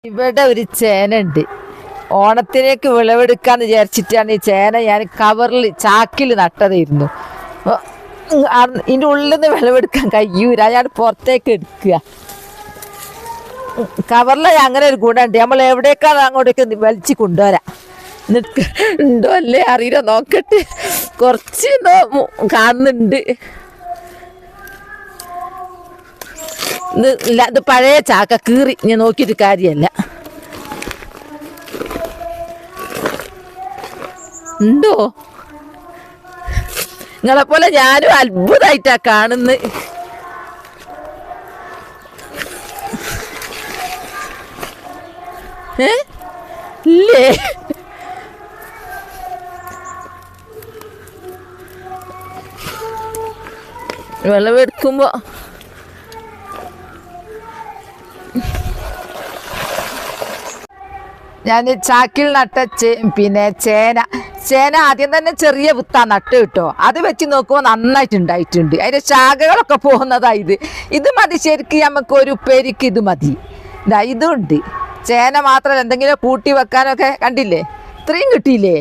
ഇവിടെ ഒരു ചേന ഉണ്ട്. ഓണത്തിലേക്ക് വിളവെടുക്കാന്ന് വിചാരിച്ചിട്ടാണ് ഈ ചേന ഞാൻ കവറിൽ ചാക്കിൽ നട്ടതായിരുന്നു. ഇതിൻ്റെ ഉള്ളിൽ നിന്ന് വിളവെടുക്കാൻ കഴിയൂല, ഞാൻ പുറത്തേക്ക് എടുക്കുക. കവറിൽ അങ്ങനെ ഒരു ഗുണമുണ്ട്, നമ്മൾ എവിടേക്കാണ് അങ്ങോട്ടേക്ക് വലിച്ച് കൊണ്ടുവരാം. എന്നിട്ട് ഉണ്ടോ അല്ലേ അറിയില്ല, നോക്കട്ടെ. കുറച്ച് കാണുന്നുണ്ട്. ഇത് പഴയ ചാക്ക കീറി ഞാൻ നോക്കിയിട്ട് കാര്യമല്ല. ഉണ്ടോ? നിങ്ങളെപ്പോലെ ഞാനും അത്ഭുതമായിട്ടാ കാണുന്നത്. ഇല്ലേ? വിളവെടുക്കുമ്പോ ഞാൻ ചാക്കിൽ നട്ട ചേന ആദ്യം തന്നെ ചെറിയ വിത്താ നട്ട് കിട്ടോ. അത് വെച്ച് നോക്കുമ്പോൾ നന്നായിട്ട് ഉണ്ടായിട്ടുണ്ട്. അതിൻ്റെ ശാഖകളൊക്കെ പോകുന്നതാ. ഇത് മതി ശരിക്കും നമുക്ക് ഒരു ഉപ്പേരിക്ക്. ഇത് മതി. ഇതുണ്ട് ചേന മാത്രമല്ല, എന്തെങ്കിലും കൂട്ടി വെക്കാനൊക്കെ. കണ്ടില്ലേ, ഇത്രയും കിട്ടിയില്ലേ?